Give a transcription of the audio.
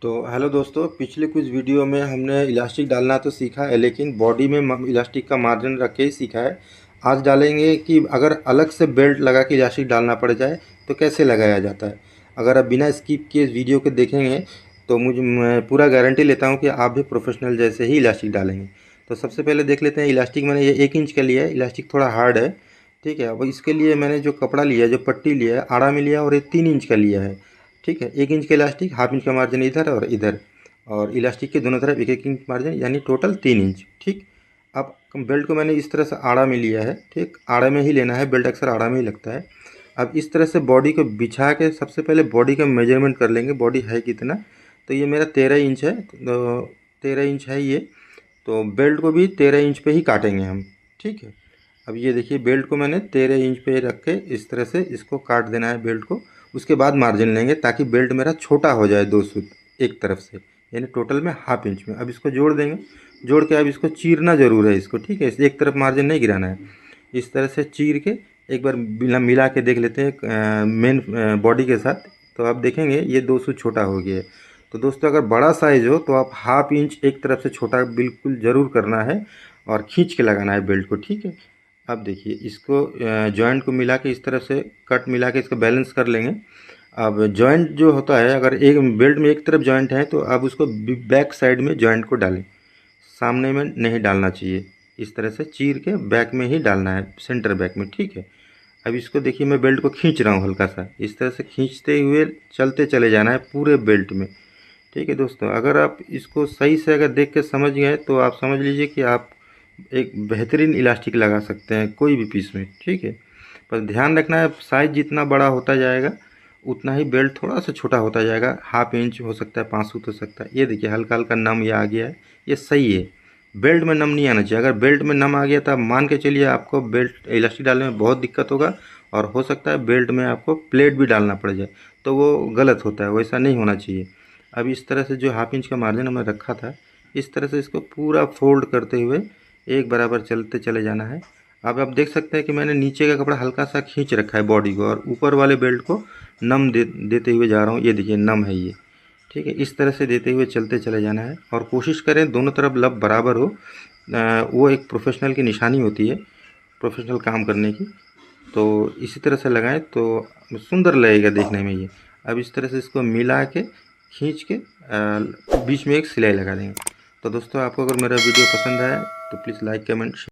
तो हेलो दोस्तों, पिछले कुछ वीडियो में हमने इलास्टिक डालना तो सीखा है, लेकिन बॉडी में इलास्टिक का मार्जिन रख के ही सीखा है। आज डालेंगे कि अगर अलग से बेल्ट लगा के इलास्टिक डालना पड़ जाए तो कैसे लगाया जाता है। अगर आप बिना स्किप किए इस वीडियो को देखेंगे तो मैं पूरा गारंटी लेता हूँ कि आप भी प्रोफेशनल जैसे ही इलास्टिक डालेंगे। तो सबसे पहले देख लेते हैं इलास्टिक। मैंने ये 1 इंच का लिया है, इलास्टिक थोड़ा हार्ड है, ठीक है। अब इसके लिए मैंने जो कपड़ा लिया है, जो पट्टी लिया है, आड़ा में लिया और ये 3 इंच का लिया है, ठीक है। 1 इंच का इलास्टिक, हाफ इंच का मार्जिन इधर और इधर, और इलास्टिक के दोनों तरफ 1-1 इंच मार्जिन, यानी टोटल 3 इंच, ठीक। अब बेल्ट को मैंने इस तरह से आड़ा में लिया है, ठीक। आड़ा में ही लेना है, बेल्ट अक्सर आड़ा में ही लगता है। अब इस तरह से बॉडी को बिछा के सबसे पहले बॉडी का मेजरमेंट कर लेंगे, बॉडी है कितना। तो ये मेरा 13 इंच है, तो 13 इंच है ये। तो बेल्ट को भी 13 इंच पे ही काटेंगे हम, ठीक है। अब ये देखिए, बेल्ट को मैंने 13 इंच पे रख के इस तरह से इसको काट देना है बेल्ट को। उसके बाद मार्जिन लेंगे ताकि बेल्ट मेरा छोटा हो जाए 2 सूत एक तरफ से, यानी टोटल में हाफ इंच में। अब इसको जोड़ देंगे, जोड़ के अब इसको चीरना ज़रूर है इसको, ठीक है। इस एक तरफ मार्जिन नहीं गिराना है। इस तरह से चीर के एक बार मिला के देख लेते हैं मेन बॉडी के साथ। तो आप देखेंगे ये 2 सूत छोटा हो गया है। तो दोस्तों, अगर बड़ा साइज़ हो तो आप हाफ इंच एक तरफ से छोटा बिल्कुल ज़रूर करना है और खींच के लगाना है बेल्ट को, ठीक है। अब देखिए, इसको जॉइंट को मिला के इस तरह से कट मिला के इसको बैलेंस कर लेंगे। अब जॉइंट जो होता है, अगर एक बेल्ट में एक तरफ जॉइंट है तो आप उसको बैक साइड में जॉइंट को डालें, सामने में नहीं डालना चाहिए। इस तरह से चीर के बैक में ही डालना है, सेंटर बैक में, ठीक है। अब इसको देखिए, मैं बेल्ट को खींच रहा हूँ हल्का सा, इस तरह से खींचते हुए चलते चले जाना है पूरे बेल्ट में, ठीक है। दोस्तों, अगर आप इसको सही से अगर देख के समझ गए तो आप समझ लीजिए कि आप एक बेहतरीन इलास्टिक लगा सकते हैं कोई भी पीस में, ठीक है। पर ध्यान रखना है, साइज़ जितना बड़ा होता जाएगा उतना ही बेल्ट थोड़ा सा छोटा होता जाएगा। हाफ इंच हो सकता है, 5 सूत हो सकता है। ये देखिए, हल्का हल्का नम ये आ गया है, ये सही है। बेल्ट में नम नहीं आना चाहिए। अगर बेल्ट में नम आ गया तो आप मान के चलिए आपको बेल्ट इलास्टिक डालने में बहुत दिक्कत होगा, और हो सकता है बेल्ट में आपको प्लेट भी डालना पड़ जाए, तो वो गलत होता है, वैसा नहीं होना चाहिए। अब इस तरह से जो हाफ इंच का मार्जिन हमने रखा था, इस तरह से इसको पूरा फोल्ड करते हुए एक बराबर चलते चले जाना है। अब आप देख सकते हैं कि मैंने नीचे का कपड़ा हल्का सा खींच रखा है बॉडी को, और ऊपर वाले बेल्ट को नम देते हुए जा रहा हूँ। ये देखिए, नम है ये, ठीक है। इस तरह से देते हुए चलते चले जाना है, और कोशिश करें दोनों तरफ लब बराबर हो। वो एक प्रोफेशनल की निशानी होती है, प्रोफेशनल काम करने की। तो इसी तरह से लगाएं तो सुंदर लगेगा देखने में ये। अब इस तरह से इसको मिला के खींच के बीच में एक सिलाई लगा देंगे। तो दोस्तों, आपको अगर मेरा वीडियो पसंद आए तो प्लीज़ लाइक, कमेंट।